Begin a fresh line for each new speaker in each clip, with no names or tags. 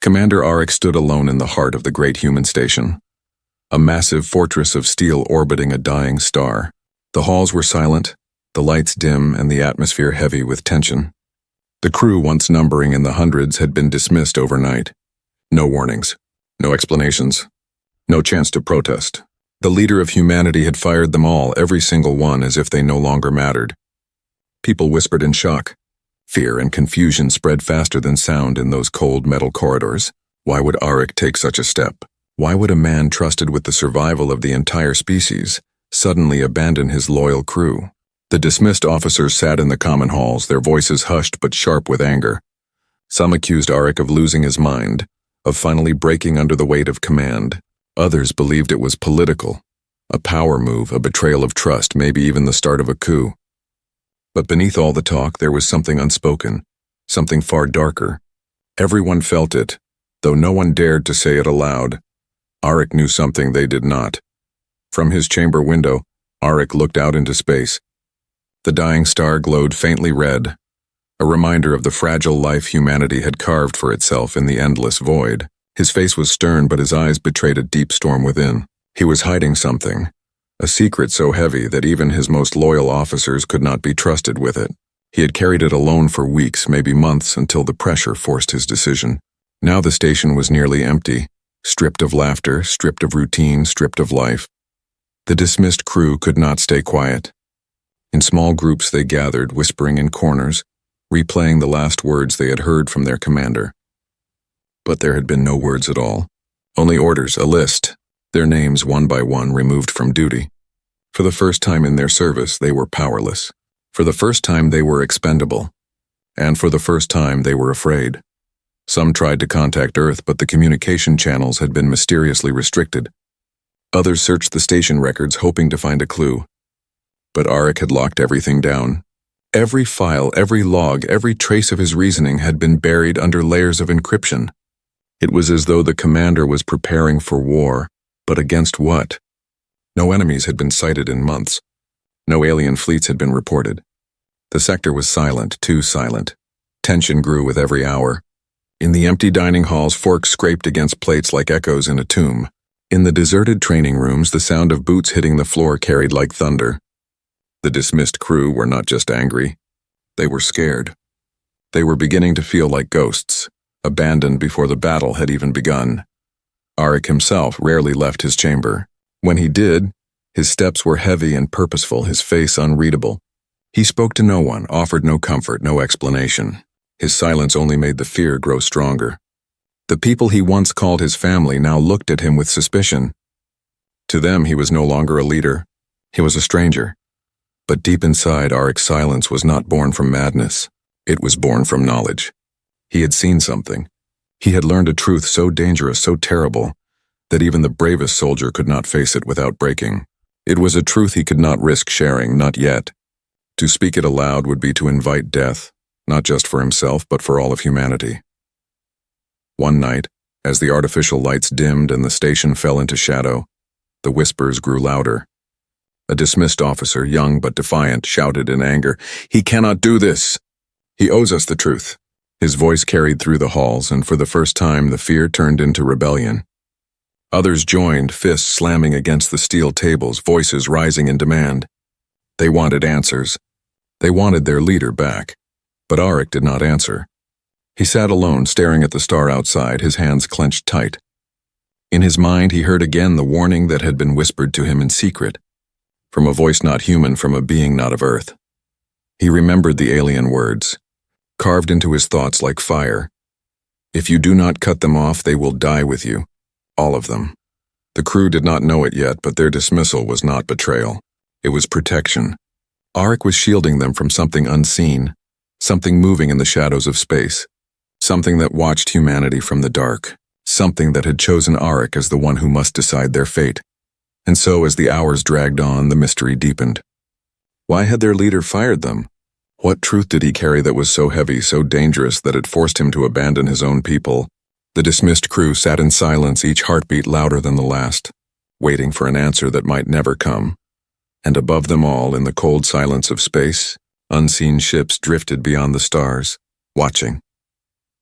Commander Arik stood alone in the heart of the great human station, a massive fortress of steel orbiting a dying star. The halls were silent, the lights dim, and the atmosphere heavy with tension. The crew, once numbering in the hundreds, had been dismissed overnight. No warnings, no explanations, no chance to protest. The leader of humanity had fired them all, every single one, as if they no longer mattered. People whispered in shock. Fear and confusion spread faster than sound in those cold metal corridors. Why would Arik take such a step? Why would a man trusted with the survival of the entire species suddenly abandon his loyal crew? The dismissed officers sat in the common halls, their voices hushed but sharp with anger. Some accused Arik of losing his mind, of finally breaking under the weight of command. Others believed it was political, a power move, a betrayal of trust, maybe even the start of a coup. But beneath all the talk, there was something unspoken, something far darker. Everyone felt it, though no one dared to say it aloud. Arik knew something they did not. From his chamber window, Arik looked out into space. The dying star glowed faintly red, a reminder of the fragile life humanity had carved for itself in the endless void. His face was stern, but his eyes betrayed a deep storm within. He was hiding something, a secret so heavy that even his most loyal officers could not be trusted with it. He had carried it alone for weeks, maybe months, until the pressure forced his decision. Now the station was nearly empty, stripped of laughter, stripped of routine, stripped of life. The dismissed crew could not stay quiet. In small groups they gathered, whispering in corners, replaying the last words they had heard from their commander. But there had been no words at all. Only orders, a list, their names one by one removed from duty. For the first time in their service, they were powerless. For the first time, they were expendable. And for the first time, they were afraid. Some tried to contact Earth, but the communication channels had been mysteriously restricted. Others searched the station records, hoping to find a clue. But Arik had locked everything down. Every file, every log, every trace of his reasoning had been buried under layers of encryption. It was as though the commander was preparing for war. But against what? No enemies had been sighted in months. No alien fleets had been reported. The sector was silent, too silent. Tension grew with every hour. In the empty dining halls, forks scraped against plates like echoes in a tomb. In the deserted training rooms, the sound of boots hitting the floor carried like thunder. The dismissed crew were not just angry. They were scared. They were beginning to feel like ghosts, abandoned before the battle had even begun. Arik himself rarely left his chamber. When he did, his steps were heavy and purposeful, his face unreadable. He spoke to no one, offered no comfort, no explanation. His silence only made the fear grow stronger. The people he once called his family now looked at him with suspicion. To them, he was no longer a leader. He was a stranger. But deep inside, Arik's silence was not born from madness. It was born from knowledge. He had seen something. He had learned a truth so dangerous, so terrible, that even the bravest soldier could not face it without breaking. It was a truth he could not risk sharing, not yet. To speak it aloud would be to invite death, not just for himself, but for all of humanity. One night, as the artificial lights dimmed and the station fell into shadow, the whispers grew louder. A dismissed officer, young but defiant, shouted in anger, "He cannot do this! He owes us the truth." His voice carried through the halls, and for the first time the fear turned into rebellion. Others joined, fists slamming against the steel tables, voices rising in demand. They wanted answers. They wanted their leader back. But Arik did not answer. He sat alone, staring at the star outside, his hands clenched tight. In his mind, he heard again the warning that had been whispered to him in secret, from a voice not human, from a being not of Earth. He remembered the alien words, carved into his thoughts like fire. If you do not cut them off, they will die with you. All of them. The crew did not know it yet, but their dismissal was not betrayal. It was protection. Arik was shielding them from something unseen, something moving in the shadows of space, something that watched humanity from the dark, something that had chosen Arik as the one who must decide their fate. And so, as the hours dragged on, the mystery deepened. Why had their leader fired them? What truth did he carry that was so heavy, so dangerous, that it forced him to abandon his own people? The dismissed crew sat in silence, each heartbeat louder than the last, waiting for an answer that might never come. And above them all, in the cold silence of space, unseen ships drifted beyond the stars, watching.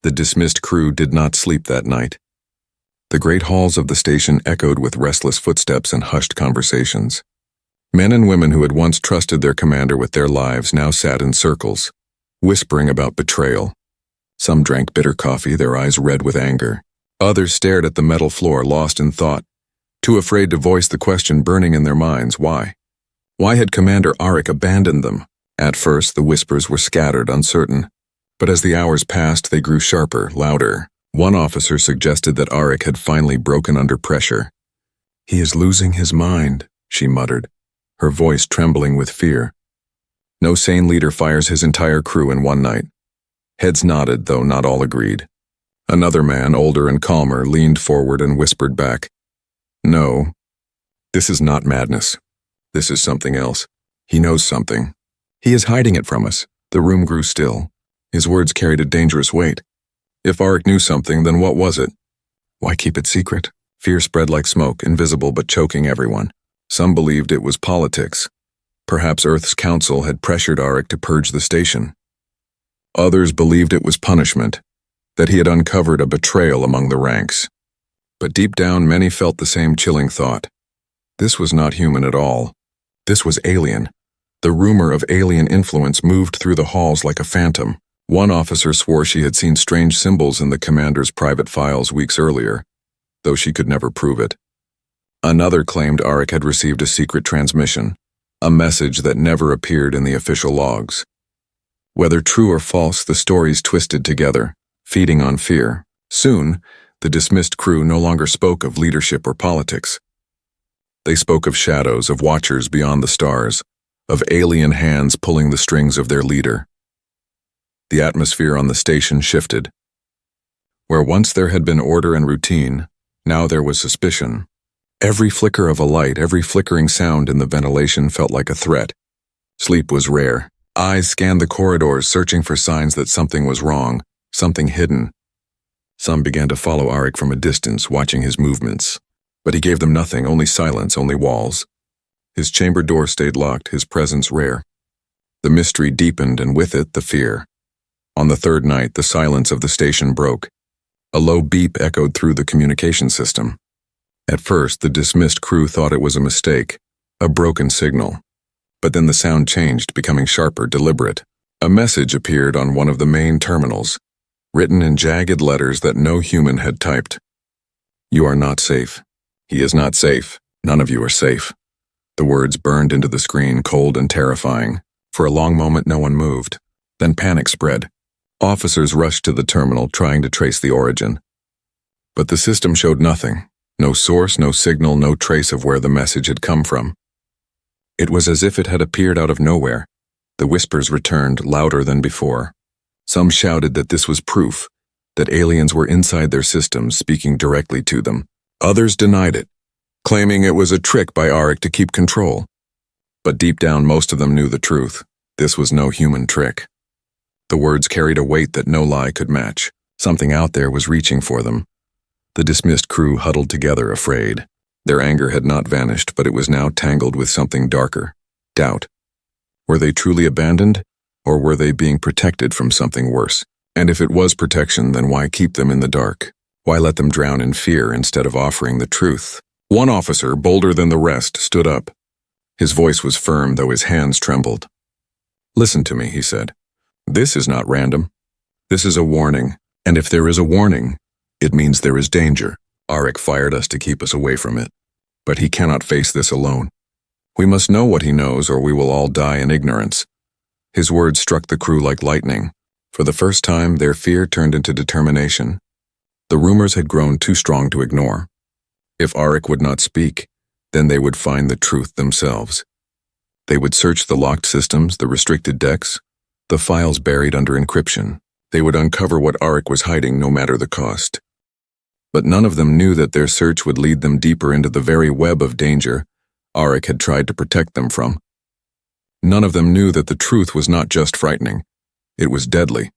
The dismissed crew did not sleep that night. The great halls of the station echoed with restless footsteps and hushed conversations. Men and women who had once trusted their commander with their lives now sat in circles, whispering about betrayal. Some drank bitter coffee, their eyes red with anger. Others stared at the metal floor, lost in thought, too afraid to voice the question burning in their minds: why? Why had Commander Arik abandoned them? At first, the whispers were scattered, uncertain. But as the hours passed, they grew sharper, louder. One officer suggested that Arik had finally broken under pressure. "He is losing his mind," she muttered, her voice trembling with fear. No sane leader fires his entire crew in one night. Heads nodded, though not all agreed. Another man, older and calmer, leaned forward and whispered back, "No, this is not madness. This is something else. He knows something. He is hiding it from us." The room grew still. His words carried a dangerous weight. If Arik knew something, then what was it? Why keep it secret? Fear spread like smoke, invisible but choking everyone. Some believed it was politics. Perhaps Earth's council had pressured Arik to purge the station. Others believed it was punishment, that he had uncovered a betrayal among the ranks. But deep down, many felt the same chilling thought. This was not human at all. This was alien. The rumor of alien influence moved through the halls like a phantom. One officer swore she had seen strange symbols in the commander's private files weeks earlier, though she could never prove it. Another claimed Arik had received a secret transmission, a message that never appeared in the official logs. Whether true or false, the stories twisted together, feeding on fear. Soon, the dismissed crew no longer spoke of leadership or politics. They spoke of shadows, of watchers beyond the stars, of alien hands pulling the strings of their leader. The atmosphere on the station shifted. Where once there had been order and routine, now there was suspicion. Every flicker of a light, every flickering sound in the ventilation felt like a threat. Sleep was rare. Eyes scanned the corridors, searching for signs that something was wrong, something hidden. Some began to follow Arik from a distance, watching his movements. But he gave them nothing, only silence, only walls. His chamber door stayed locked, his presence rare. The mystery deepened, and with it, the fear. On the third night, the silence of the station broke. A low beep echoed through the communication system. At first, the dismissed crew thought it was a mistake, a broken signal. But then the sound changed, becoming sharper, deliberate. A message appeared on one of the main terminals, written in jagged letters that no human had typed. "You are not safe. He is not safe. None of you are safe." The words burned into the screen, cold and terrifying. For a long moment, no one moved. Then panic spread. Officers rushed to the terminal, trying to trace the origin. But the system showed nothing. No source, no signal, no trace of where the message had come from. It was as if it had appeared out of nowhere. The whispers returned, louder than before. Some shouted that this was proof, that aliens were inside their systems, speaking directly to them. Others denied it, claiming it was a trick by Arik to keep control. But deep down, most of them knew the truth. This was no human trick. The words carried a weight that no lie could match. Something out there was reaching for them. The dismissed crew huddled together, afraid. Their anger had not vanished, but it was now tangled with something darker. Doubt. Were they truly abandoned, or were they being protected from something worse? And if it was protection, then why keep them in the dark? Why let them drown in fear instead of offering the truth? One officer, bolder than the rest, stood up. His voice was firm, though his hands trembled. "Listen to me," he said. "This is not random. This is a warning, and if there is a warning, it means there is danger. Arik fired us to keep us away from it, but he cannot face this alone. We must know what he knows, or we will all die in ignorance." His words struck the crew like lightning. For the first time, their fear turned into determination. The rumors had grown too strong to ignore. If Arik would not speak, then they would find the truth themselves. They would search the locked systems, the restricted decks, the files buried under encryption. They would uncover what Arik was hiding, no matter the cost. But none of them knew that their search would lead them deeper into the very web of danger Arik had tried to protect them from. None of them knew that the truth was not just frightening, it was deadly.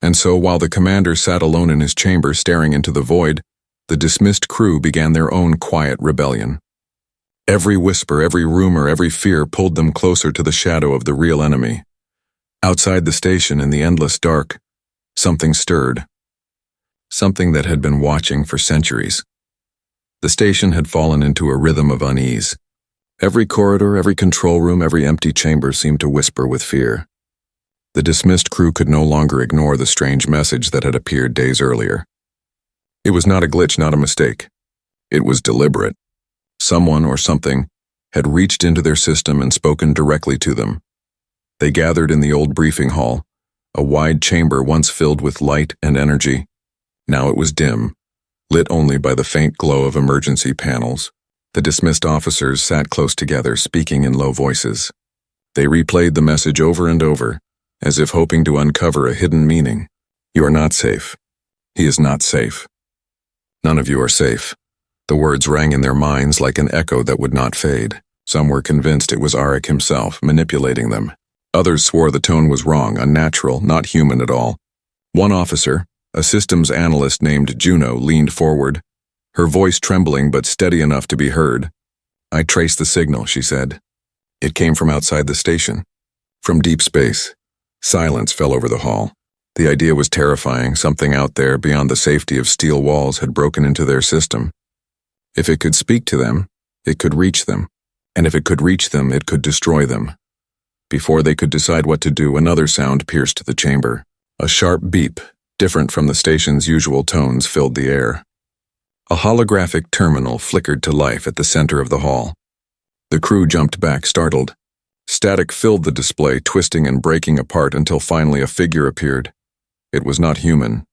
And so, while the commander sat alone in his chamber staring into the void, the dismissed crew began their own quiet rebellion. Every whisper, every rumor, every fear pulled them closer to the shadow of the real enemy. Outside the station, in the endless dark, something stirred. something that had been watching for centuries. The station had fallen into a rhythm of unease. Every corridor, every control room, every empty chamber seemed to whisper with fear. The dismissed crew could no longer ignore the strange message that had appeared days earlier. It was not a glitch, not a mistake. It was deliberate. Someone or something had reached into their system and spoken directly to them. They gathered in the old briefing hall, a wide chamber once filled with light and energy. Now it was dim, lit only by the faint glow of emergency panels. The dismissed officers sat close together, speaking in low voices. They replayed the message over and over, as if hoping to uncover a hidden meaning. You are not safe. He is not safe. None of you are safe. The words rang in their minds like an echo that would not fade. Some were convinced it was Arik himself, manipulating them. Others swore the tone was wrong, unnatural, not human at all. One officer, a systems analyst named Juno, leaned forward, her voice trembling but steady enough to be heard. I traced the signal, she said. It came from outside the station, from deep space. Silence fell over the hall. The idea was terrifying. Something out there beyond the safety of steel walls had broken into their system. If it could speak to them, it could reach them. And if it could reach them, it could destroy them. Before they could decide what to do, another sound pierced the chamber. A sharp beep, different from the station's usual tones, filled the air. A holographic terminal flickered to life at the center of the hall. The crew jumped back, startled. Static filled the display, twisting and breaking apart until finally a figure appeared. It was not human.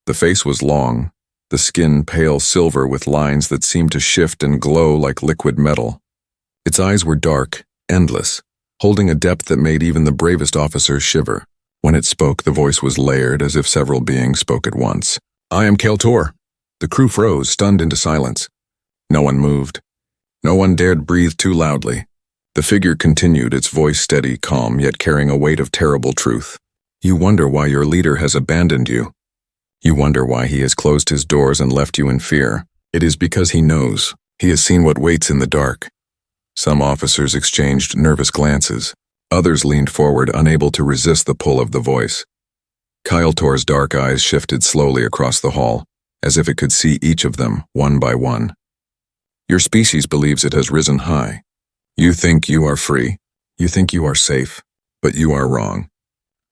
The face was long, the skin pale silver with lines that seemed to shift and glow like liquid metal. Its eyes were dark, endless, holding a depth that made even the bravest officers shiver. When it spoke, the voice was layered as if several beings spoke at once. I am Kaltor. The crew froze, stunned into silence. No one moved. No one dared breathe too loudly. The figure continued, its voice steady, calm, yet carrying a weight of terrible truth. You wonder why your leader has abandoned you. You wonder why he has closed his doors and left you in fear. It is because he knows. He has seen what waits in the dark. Some officers exchanged nervous glances. Others leaned forward, unable to resist the pull of the voice. Kaltor's dark eyes shifted slowly across the hall, as if it could see each of them, one by one. Your species believes it has risen high. You think you are free. You think you are safe. But you are wrong.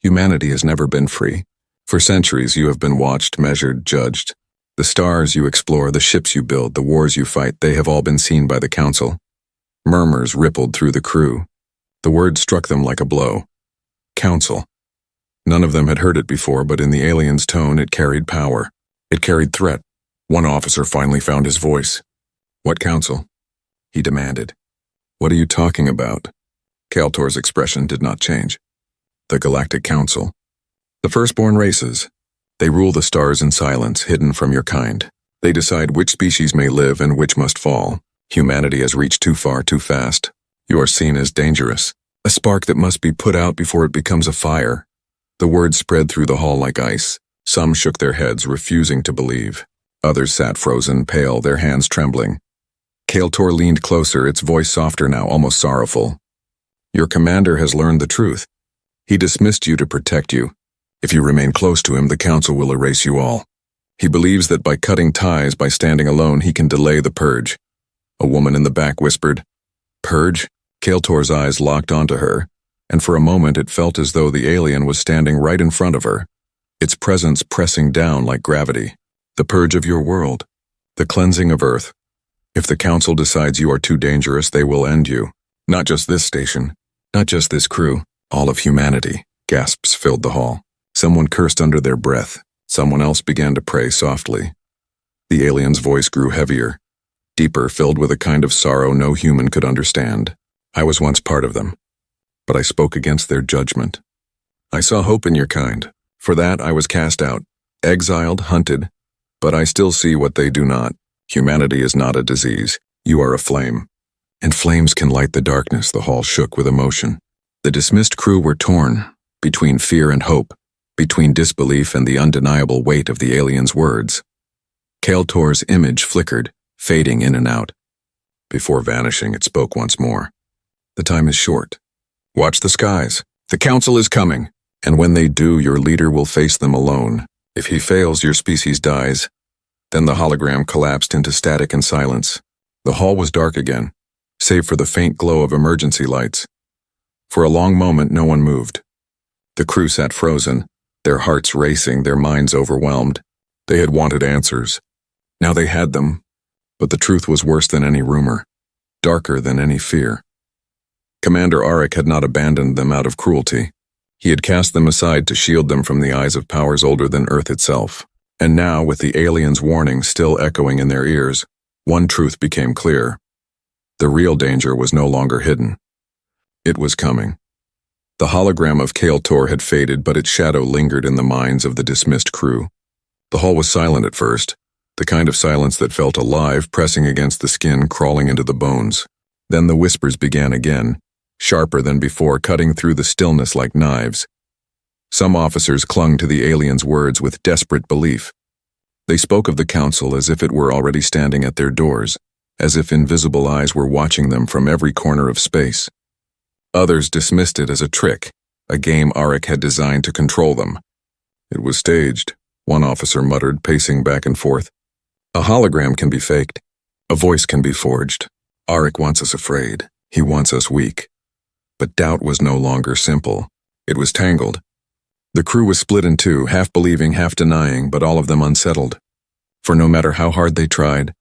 Humanity has never been free. For centuries you have been watched, measured, judged. The stars you explore, the ships you build, the wars you fight, they have all been seen by the Council. Murmurs rippled through the crew. The word struck them like a blow. Council. None of them had heard it before, but in the alien's tone it carried power. It carried threat. One officer finally found his voice. What council? He demanded. What are you talking about? Kaltor's expression did not change. The Galactic Council. The firstborn races. They rule the stars in silence, hidden from your kind. They decide which species may live and which must fall. Humanity has reached too far, too fast. You are seen as dangerous. A spark that must be put out before it becomes a fire. The word spread through the hall like ice. Some shook their heads, refusing to believe. Others sat frozen, pale, their hands trembling. Kaltor leaned closer, its voice softer now, almost sorrowful. Your commander has learned the truth. He dismissed you to protect you. If you remain close to him, the Council will erase you all. He believes that by cutting ties, by standing alone, he can delay the purge. A woman in the back whispered, Purge? Kaltor's eyes locked onto her, and for a moment it felt as though the alien was standing right in front of her, its presence pressing down like gravity. The purge of your world. The cleansing of Earth. If the Council decides you are too dangerous, they will end you. Not just this station. Not just this crew. All of humanity. Gasps filled the hall. Someone cursed under their breath. Someone else began to pray softly. The alien's voice grew heavier, deeper, filled with a kind of sorrow no human could understand. I was once part of them, but I spoke against their judgment. I saw hope in your kind. For that I was cast out, exiled, hunted, but I still see what they do not. Humanity is not a disease. You are a flame. And flames can light the darkness. The hall shook with emotion. The dismissed crew were torn, between fear and hope, between disbelief and the undeniable weight of the alien's words. Kaltor's image flickered, fading in and out. Before vanishing, it spoke once more. The time is short. Watch the skies. The Council is coming, and when they do, your leader will face them alone. If he fails, your species dies. Then the hologram collapsed into static and silence. The hall was dark again, save for the faint glow of emergency lights. For a long moment, no one moved. The crew sat frozen, their hearts racing, their minds overwhelmed. They had wanted answers. Now they had them, but the truth was worse than any rumor, darker than any fear. Commander Arik had not abandoned them out of cruelty. He had cast them aside to shield them from the eyes of powers older than Earth itself. And now, with the aliens' warning still echoing in their ears, one truth became clear. The real danger was no longer hidden. It was coming. The hologram of Kale Tor had faded, but its shadow lingered in the minds of the dismissed crew. The hall was silent at first, the kind of silence that felt alive, pressing against the skin, crawling into the bones. Then the whispers began again, sharper than before, cutting through the stillness like knives. Some officers clung to the aliens' words with desperate belief. They spoke of the council as if it were already standing at their doors, as if invisible eyes were watching them from every corner of space. Others dismissed it as a trick, a game Arik had designed to control them. It was staged, one officer muttered, pacing back and forth. A hologram can be faked. A voice can be forged. Arik wants us afraid. He wants us weak. But doubt was no longer simple. It was tangled. The crew was split in two, half believing, half denying, but all of them unsettled. For no matter how hard they tried,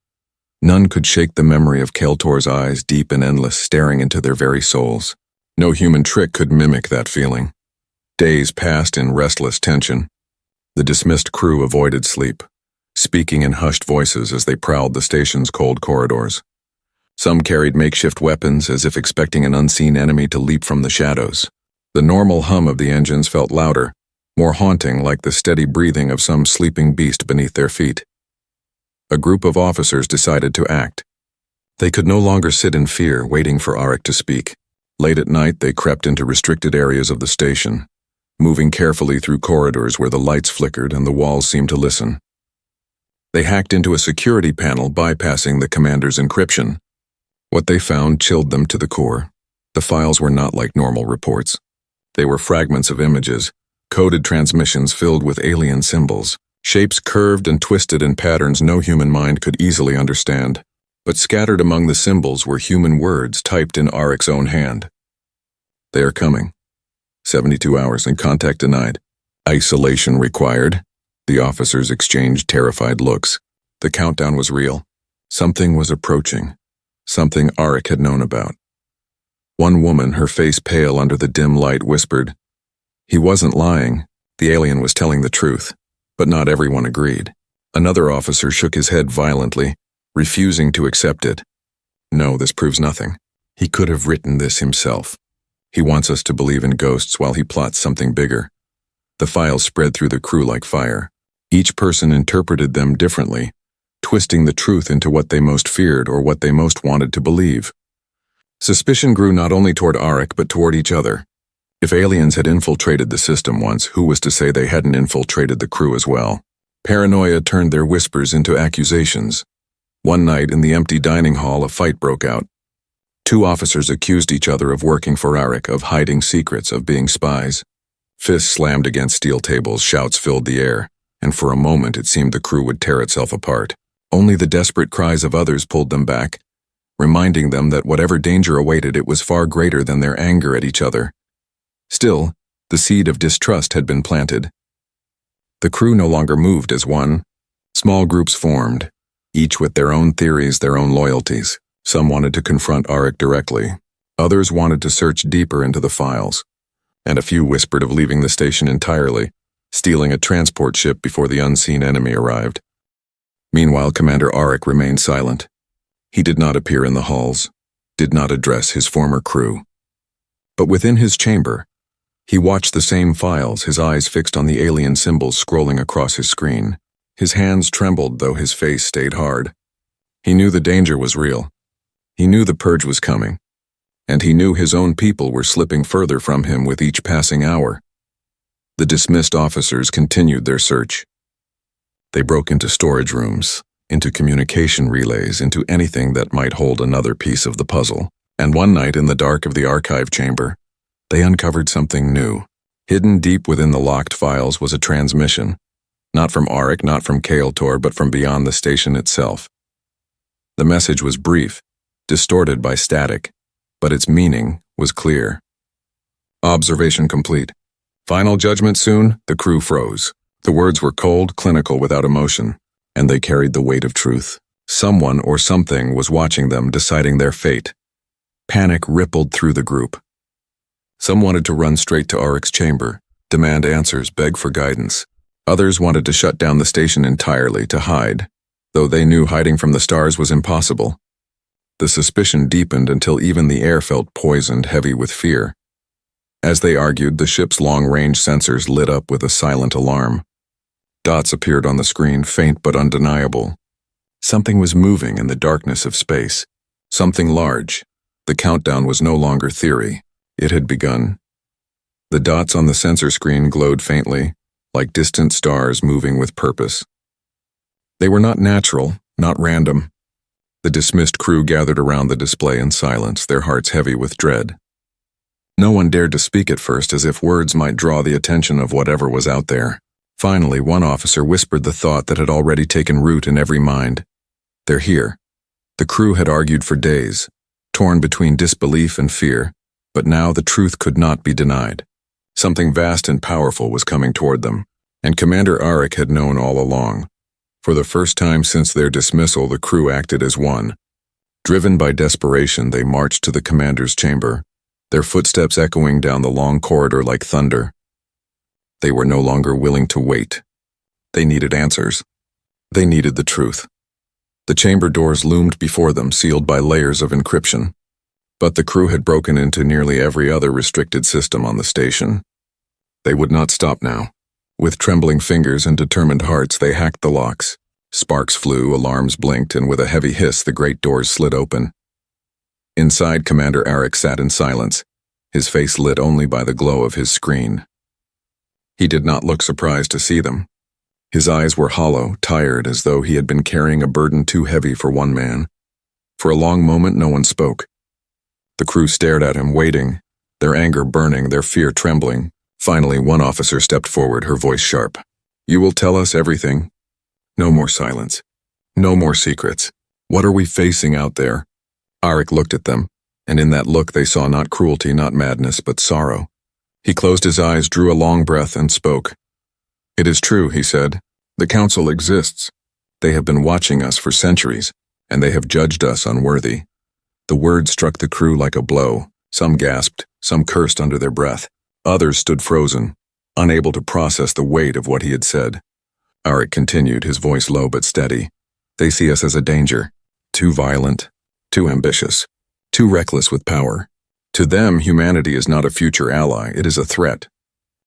none could shake the memory of Kale Tor's eyes, deep and endless, staring into their very souls. No human trick could mimic that feeling. Days passed in restless tension. The dismissed crew avoided sleep, speaking in hushed voices as they prowled the station's cold corridors. Some carried makeshift weapons, as if expecting an unseen enemy to leap from the shadows. The normal hum of the engines felt louder, more haunting, like the steady breathing of some sleeping beast beneath their feet. A group of officers decided to act. They could no longer sit in fear, waiting for Arik to speak. Late at night, they crept into restricted areas of the station, moving carefully through corridors where the lights flickered and the walls seemed to listen. They hacked into a security panel, bypassing the commander's encryption. What they found chilled them to the core. The files were not like normal reports. They were fragments of images, coded transmissions filled with alien symbols, shapes curved and twisted in patterns no human mind could easily understand. But scattered among the symbols were human words typed in Arik's own hand. They are coming. 72 hours and contact denied. Isolation required. The officers exchanged terrified looks. The countdown was real. Something was approaching. Something Arik had known about. One woman, her face pale under the dim light, whispered, "He wasn't lying. The alien was telling the truth." But not everyone agreed. Another officer shook his head violently, refusing to accept it. "No, this proves nothing. He could have written this himself. He wants us to believe in ghosts while he plots something bigger." The files spread through the crew like fire. Each person interpreted them differently, twisting the truth into what they most feared or what they most wanted to believe. Suspicion grew not only toward Arik but toward each other. If aliens had infiltrated the system once, who was to say they hadn't infiltrated the crew as well? Paranoia turned their whispers into accusations. One night in the empty dining hall, a fight broke out. Two officers accused each other of working for Arik, of hiding secrets, of being spies. Fists slammed against steel tables, shouts filled the air, and for a moment it seemed the crew would tear itself apart. Only the desperate cries of others pulled them back, reminding them that whatever danger awaited, it was far greater than their anger at each other. Still, the seed of distrust had been planted. The crew no longer moved as one. Small groups formed, each with their own theories, their own loyalties. Some wanted to confront Arik directly. Others wanted to search deeper into the files. And a few whispered of leaving the station entirely, stealing a transport ship before the unseen enemy arrived. Meanwhile, Commander Arik remained silent. He did not appear in the halls, did not address his former crew. But within his chamber, he watched the same files, his eyes fixed on the alien symbols scrolling across his screen. His hands trembled, though his face stayed hard. He knew the danger was real. He knew the purge was coming. And he knew his own people were slipping further from him with each passing hour. The dismissed officers continued their search. They broke into storage rooms, into communication relays, into anything that might hold another piece of the puzzle. And one night in the dark of the archive chamber, they uncovered something new. Hidden deep within the locked files was a transmission. Not from Arik, not from Kael'tor, but from beyond the station itself. The message was brief, distorted by static, but its meaning was clear. Observation complete. Final judgment soon. The crew froze. The words were cold, clinical, without emotion, and they carried the weight of truth. Someone or something was watching them, deciding their fate. Panic rippled through the group. Some wanted to run straight to Arik's chamber, demand answers, beg for guidance. Others wanted to shut down the station entirely, to hide, though they knew hiding from the stars was impossible. The suspicion deepened until even the air felt poisoned, heavy with fear. As they argued, the ship's long-range sensors lit up with a silent alarm. Dots appeared on the screen, faint but undeniable. Something was moving in the darkness of space. Something large. The countdown was no longer theory. It had begun. The dots on the sensor screen glowed faintly, like distant stars moving with purpose. They were not natural, not random. The dismissed crew gathered around the display in silence, their hearts heavy with dread. No one dared to speak at first, as if words might draw the attention of whatever was out there. Finally, one officer whispered the thought that had already taken root in every mind. They're here. The crew had argued for days, torn between disbelief and fear, but now the truth could not be denied. Something vast and powerful was coming toward them, and Commander Arik had known all along. For the first time since their dismissal, the crew acted as one. Driven by desperation, they marched to the commander's chamber, their footsteps echoing down the long corridor like thunder. They were no longer willing to wait. They needed answers. They needed the truth. The chamber doors loomed before them, sealed by layers of encryption. But the crew had broken into nearly every other restricted system on the station. They would not stop now. With trembling fingers and determined hearts, they hacked the locks. Sparks flew, alarms blinked, and with a heavy hiss, the great doors slid open. Inside, Commander Arik sat in silence, his face lit only by the glow of his screen. He did not look surprised to see them. His eyes were hollow, tired, as though he had been carrying a burden too heavy for one man. For a long moment, no one spoke. The crew stared at him, waiting, their anger burning, their fear trembling. Finally, one officer stepped forward, her voice sharp. "You will tell us everything? No more silence. No more secrets. What are we facing out there?" Arik looked at them, and in that look they saw not cruelty, not madness, but sorrow. He closed his eyes, drew a long breath, and spoke. "It is true," he said. "The Council exists. They have been watching us for centuries, and they have judged us unworthy." The word struck the crew like a blow. Some gasped, some cursed under their breath. Others stood frozen, unable to process the weight of what he had said. Arik continued, his voice low but steady. "They see us as a danger, too violent, too ambitious, too reckless with power. To them, humanity is not a future ally, it is a threat.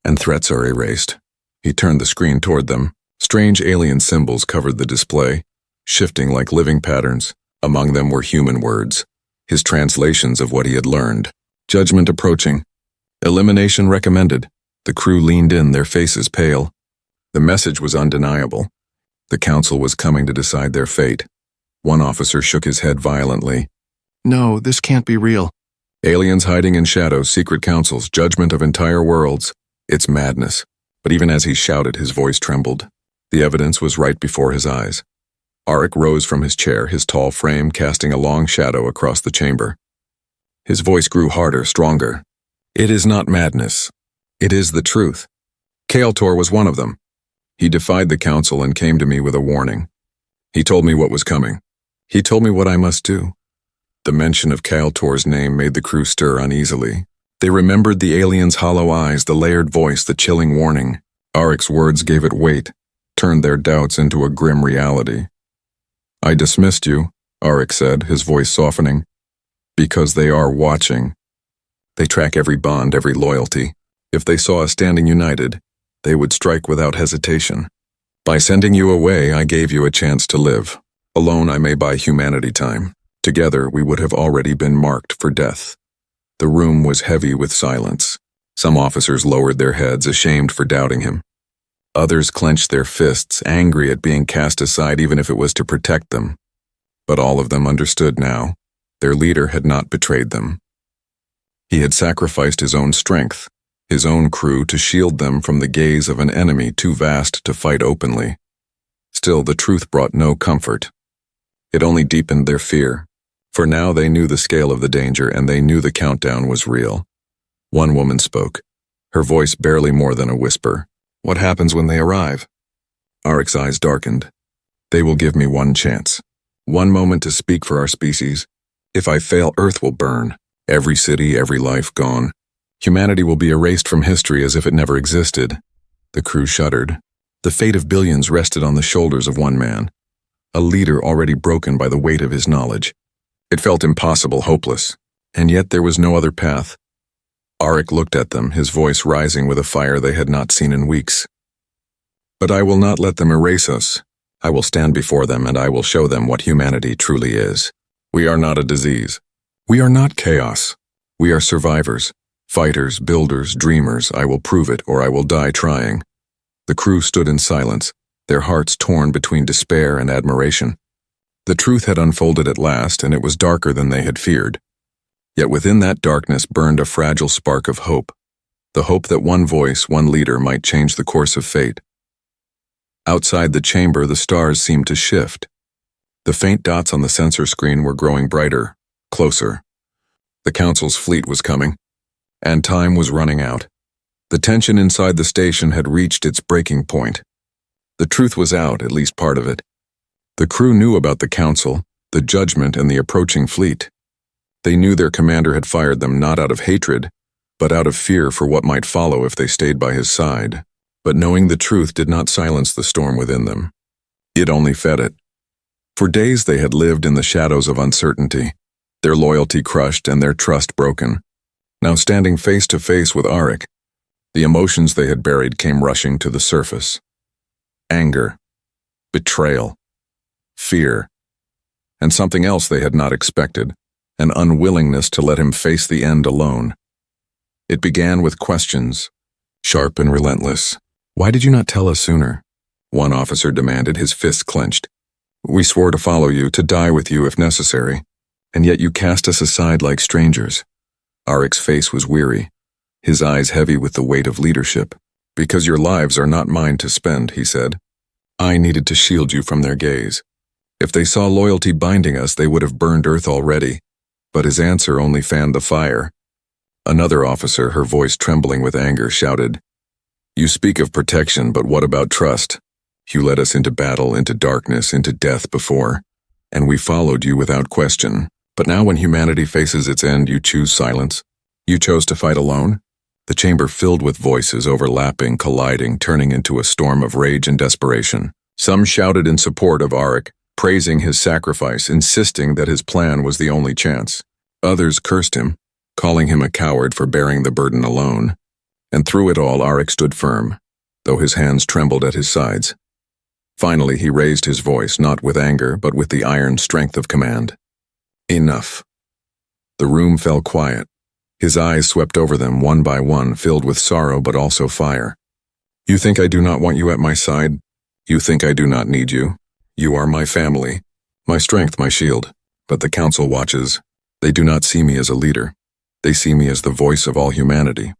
And threats are erased." He turned the screen toward them. Strange alien symbols covered the display, shifting like living patterns. Among them were human words, his translations of what he had learned. Judgment approaching. Elimination recommended. The crew leaned in, their faces pale. The message was undeniable. The Council was coming to decide their fate. One officer shook his head violently. "No, this can't be real. Aliens hiding in shadows, secret councils, judgment of entire worlds. It's madness." But even as he shouted, his voice trembled. The evidence was right before his eyes. Arik rose from his chair, his tall frame casting a long shadow across the chamber. His voice grew harder, stronger. "It is not madness. It is the truth. Kael'tor was one of them. He defied the Council and came to me with a warning. He told me what was coming. He told me what I must do." The mention of Kael'tor's name made the crew stir uneasily. They remembered the alien's hollow eyes, the layered voice, the chilling warning. Arik's words gave it weight, turned their doubts into a grim reality. "I dismissed you," Arik said, his voice softening, "because they are watching. They track every bond, every loyalty. If they saw us standing united, they would strike without hesitation. By sending you away, I gave you a chance to live. Alone, I may buy humanity time. Together, we would have already been marked for death." The room was heavy with silence. Some officers lowered their heads, ashamed for doubting him. Others clenched their fists, angry at being cast aside even if it was to protect them. But all of them understood now. Their leader had not betrayed them. He had sacrificed his own strength, his own crew to shield them from the gaze of an enemy too vast to fight openly. Still, the truth brought no comfort. It only deepened their fear, for now they knew the scale of the danger and they knew the countdown was real. One woman spoke, her voice barely more than a whisper. "What happens when they arrive?" Arik's eyes darkened. "They will give me one chance. One moment to speak for our species. If I fail, Earth will burn. Every city, every life gone. Humanity will be erased from history as if it never existed." The crew shuddered. The fate of billions rested on the shoulders of one man, a leader already broken by the weight of his knowledge. It felt impossible, hopeless, and yet there was no other path. Arik looked at them, his voice rising with a fire they had not seen in weeks. "But I will not let them erase us. I will stand before them and I will show them what humanity truly is. We are not a disease. We are not chaos. We are survivors, fighters, builders, dreamers. I will prove it or I will die trying." The crew stood in silence, their hearts torn between despair and admiration. The truth had unfolded at last, and it was darker than they had feared. Yet within that darkness burned a fragile spark of hope, the hope that one voice, one leader might change the course of fate. Outside the chamber, the stars seemed to shift. The faint dots on the sensor screen were growing brighter, closer. The Council's fleet was coming, and time was running out. The tension inside the station had reached its breaking point. The truth was out, at least part of it. The crew knew about the Council, the judgment, and the approaching fleet. They knew their commander had fired them not out of hatred, but out of fear for what might follow if they stayed by his side. But knowing the truth did not silence the storm within them. It only fed it. For days they had lived in the shadows of uncertainty, their loyalty crushed and their trust broken. Now standing face to face with Arik, the emotions they had buried came rushing to the surface. Anger, betrayal, fear, and something else they had not expected, an unwillingness to let him face the end alone. It began with questions, sharp and relentless. "Why did you not tell us sooner?" One officer demanded, his fists clenched. "We swore to follow you, to die with you if necessary, and yet you cast us aside like strangers." Arik's face was weary, his eyes heavy with the weight of leadership. "Because your lives are not mine to spend," he said. "I needed to shield you from their gaze. If they saw loyalty binding us, they would have burned Earth already." But his answer only fanned the fire. Another officer, her voice trembling with anger, shouted, "You speak of protection, but what about trust? You led us into battle, into darkness, into death before, and we followed you without question. But now when humanity faces its end, you choose silence. You chose to fight alone?" The chamber filled with voices overlapping, colliding, turning into a storm of rage and desperation. Some shouted in support of Arik, praising his sacrifice, insisting that his plan was the only chance. Others cursed him, calling him a coward for bearing the burden alone. And through it all, Arik stood firm, though his hands trembled at his sides. Finally, he raised his voice, not with anger, but with the iron strength of command. "Enough." The room fell quiet. His eyes swept over them one by one, filled with sorrow but also fire. "You think I do not want you at my side? You think I do not need you? You are my family, my strength, my shield. But the Council watches. They do not see me as a leader. They see me as the voice of all humanity.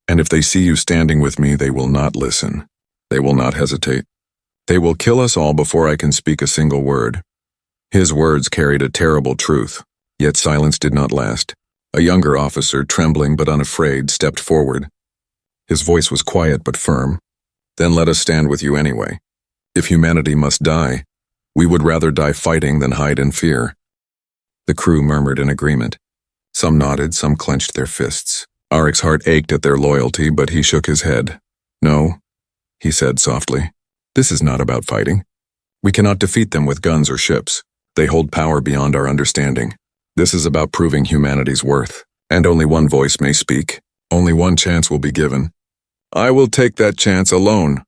And if they see you standing with me, they will not listen. They will not hesitate. They will kill us all before I can speak a single word." His words carried a terrible truth, yet silence did not last. A younger officer, trembling but unafraid, stepped forward. His voice was quiet but firm. "Then let us stand with you anyway. If humanity must die, we would rather die fighting than hide in fear." The crew murmured in agreement. Some nodded, some clenched their fists. Arik's heart ached at their loyalty, but he shook his head. "No," he said softly. "This is not about fighting. We cannot defeat them with guns or ships. They hold power beyond our understanding. This is about proving humanity's worth, and only one voice may speak. Only one chance will be given. I will take that chance alone."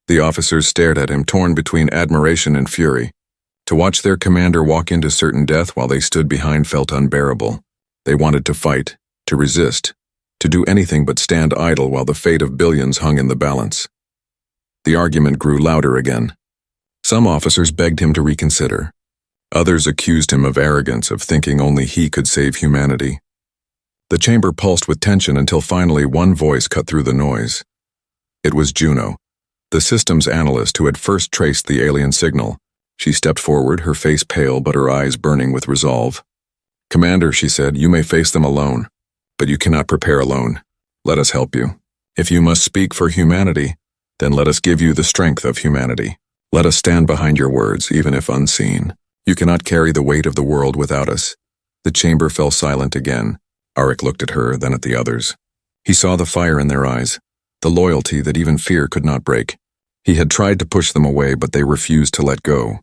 The officers stared at him, torn between admiration and fury. To watch their commander walk into certain death while they stood behind felt unbearable. They wanted to fight, to resist, to do anything but stand idle while the fate of billions hung in the balance. The argument grew louder again. Some officers begged him to reconsider. Others accused him of arrogance, of thinking only he could save humanity. The chamber pulsed with tension until finally one voice cut through the noise. It was Juno, the systems analyst who had first traced the alien signal. She stepped forward, her face pale but her eyes burning with resolve. "Commander," she said, "you may face them alone, but you cannot prepare alone. Let us help you. If you must speak for humanity, then let us give you the strength of humanity. Let us stand behind your words, even if unseen. You cannot carry the weight of the world without us." The chamber fell silent again. Arik looked at her, then at the others. He saw the fire in their eyes, the loyalty that even fear could not break. He had tried to push them away, but they refused to let go.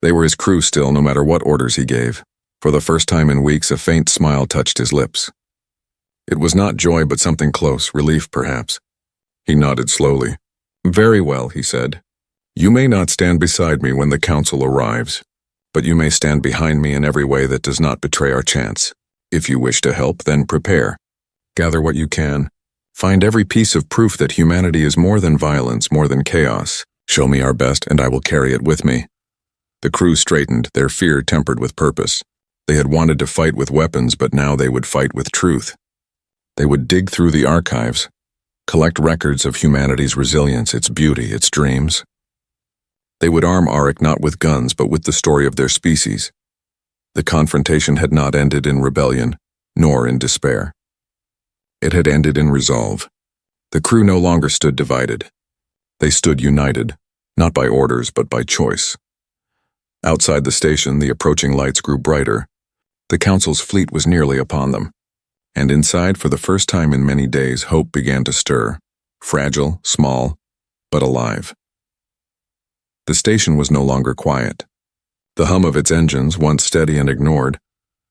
They were his crew still, no matter what orders he gave. For the first time in weeks, a faint smile touched his lips. It was not joy, but something close, relief perhaps. He nodded slowly. "Very well," he said. "You may not stand beside me when the council arrives, but you may stand behind me in every way that does not betray our chance. If you wish to help, then prepare. Gather what you can. Find every piece of proof that humanity is more than violence, more than chaos. Show me our best, and I will carry it with me." The crew straightened, their fear tempered with purpose. They had wanted to fight with weapons, but now they would fight with truth. They would dig through the archives, collect records of humanity's resilience, its beauty, its dreams. They would arm Arik not with guns, but with the story of their species. The confrontation had not ended in rebellion, nor in despair. It had ended in resolve. The crew no longer stood divided. They stood united, not by orders, but by choice. Outside the station, the approaching lights grew brighter. The council's fleet was nearly upon them. And inside, for the first time in many days, hope began to stir, fragile, small, but alive. The station was no longer quiet. The hum of its engines, once steady and ignored,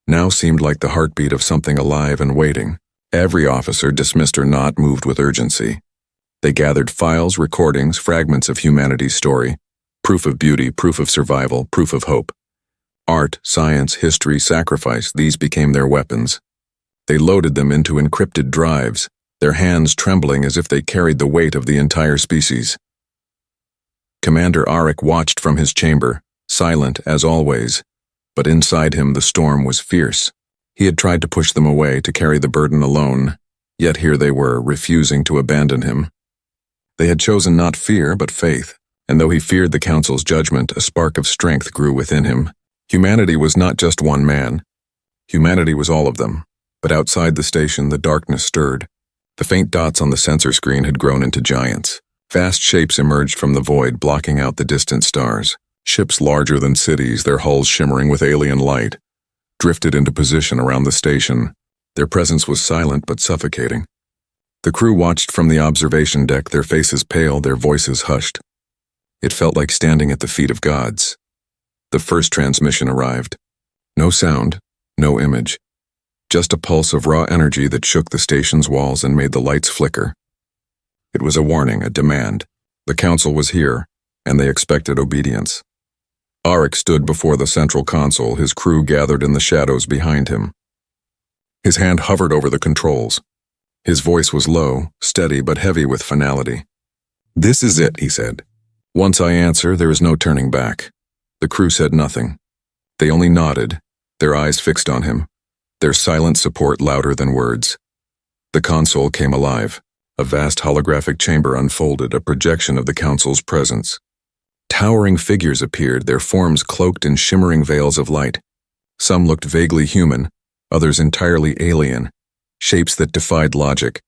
now seemed like the heartbeat of something alive and waiting. Every officer, dismissed or not, moved with urgency. They gathered files, recordings, fragments of humanity's story, proof of beauty, proof of survival, proof of hope. Art, science, history, sacrifice, these became their weapons. They loaded them into encrypted drives, their hands trembling as if they carried the weight of the entire species. Commander Arik watched from his chamber, silent as always, but inside him the storm was fierce. He had tried to push them away, to carry the burden alone, yet here they were, refusing to abandon him. They had chosen not fear, but faith, and though he feared the council's judgment, a spark of strength grew within him. Humanity was not just one man. Humanity was all of them. But outside the station, the darkness stirred. The faint dots on the sensor screen had grown into giants. Vast shapes emerged from the void, blocking out the distant stars. Ships larger than cities, their hulls shimmering with alien light, drifted into position around the station. Their presence was silent but suffocating. The crew watched from the observation deck, their faces pale, their voices hushed. It felt like standing at the feet of gods. The first transmission arrived. No sound, no image. Just a pulse of raw energy that shook the station's walls and made the lights flicker. It was a warning, a demand. The council was here, and they expected obedience. Arik stood before the central console, his crew gathered in the shadows behind him. His hand hovered over the controls. His voice was low, steady, but heavy with finality. "This is it," he said. "Once I answer, there is no turning back." The crew said nothing. They only nodded, their eyes fixed on him, their silent support louder than words. The console came alive. A vast holographic chamber unfolded, a projection of the council's presence. Towering figures appeared, their forms cloaked in shimmering veils of light. Some looked vaguely human, others entirely alien, shapes that defied logic,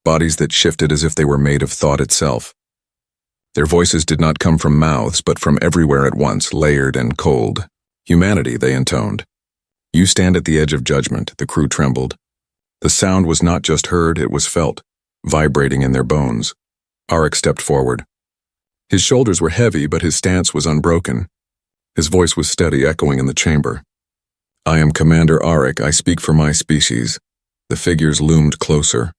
bodies that shifted as if they were made of thought itself. Their voices did not come from mouths, but from everywhere at once, layered and cold. Humanity, they intoned. You stand at the edge of judgment, the crew trembled. The sound was not just heard, it was felt, vibrating in their bones. Arik stepped forward. His shoulders were heavy, but his stance was unbroken. His voice was steady, echoing in the chamber. "I am Commander Arik, I speak for my species." The figures loomed closer.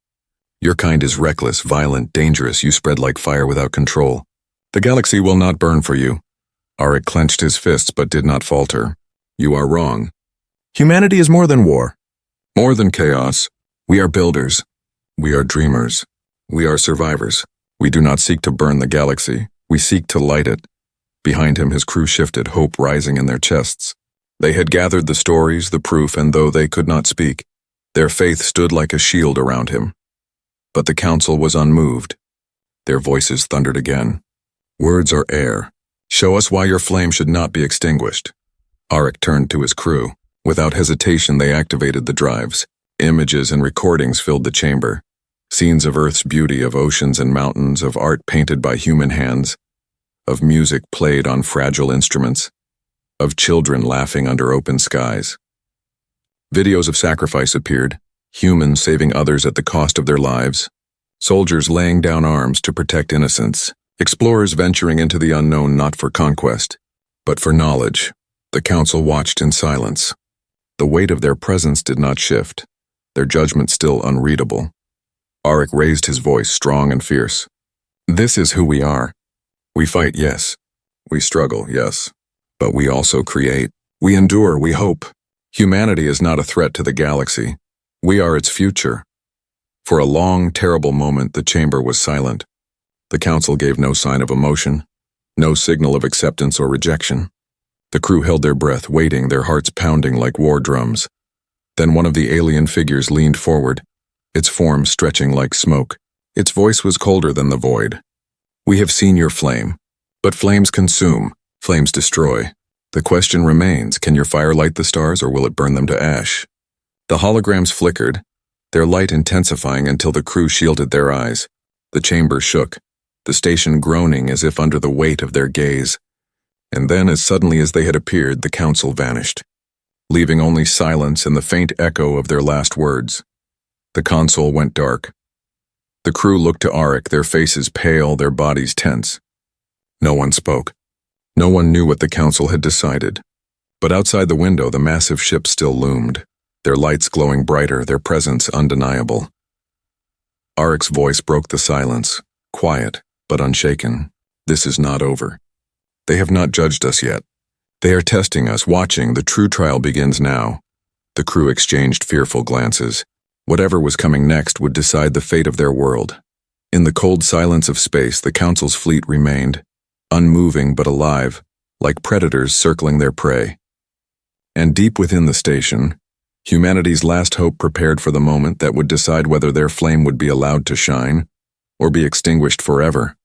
"Your kind is reckless, violent, dangerous, you spread like fire without control. The galaxy will not burn for you." Arik clenched his fists but did not falter. "You are wrong. Humanity is more than war, more than chaos. We are builders. We are dreamers. We are survivors. We do not seek to burn the galaxy. We seek to light it." Behind him, his crew shifted, hope rising in their chests. They had gathered the stories, the proof, and though they could not speak, Their faith stood like a shield around him. But the council was unmoved. Their voices thundered again. Words are air. Show us why your flame should not be extinguished. Arik turned to his crew. Without hesitation, they activated the drives. Images and recordings filled the chamber. Scenes of Earth's beauty, of oceans and mountains, of art painted by human hands, of music played on fragile instruments, of children laughing under open skies. Videos of sacrifice appeared, humans saving others at the cost of their lives, soldiers laying down arms to protect innocents, explorers venturing into the unknown not for conquest, but for knowledge. The council watched in silence. The weight of their presence did not shift, their judgment still unreadable. Arik raised his voice, strong and fierce. This is who we are. We fight, yes. We struggle, yes. But we also create. We endure, we hope. Humanity is not a threat to the galaxy. We are its future. For a long, terrible moment, the chamber was silent. The council gave no sign of emotion, no signal of acceptance or rejection. The crew held their breath, waiting, their hearts pounding like war drums. Then one of the alien figures leaned forward, its form stretching like smoke. Its voice was colder than the void. We have seen your flame, but flames consume, flames destroy. The question remains, can your fire light the stars or will it burn them to ash? The holograms flickered, their light intensifying until the crew shielded their eyes. The chamber shook, the station groaning as if under the weight of their gaze. And then, as suddenly as they had appeared, the council vanished, leaving only silence and the faint echo of their last words. The console went dark. The crew looked to Arik, their faces pale, their bodies tense. No one spoke. No one knew what the council had decided. But outside the window, the massive ship still loomed, their lights glowing brighter, their presence undeniable. Arik's voice broke the silence, quiet but unshaken. This is not over. They have not judged us yet. They are testing us, watching. The true trial begins now. The crew exchanged fearful glances. Whatever was coming next would decide the fate of their world. In the cold silence of space, the council's fleet remained, unmoving but alive, like predators circling their prey. And deep within the station, humanity's last hope prepared for the moment that would decide whether their flame would be allowed to shine or be extinguished forever.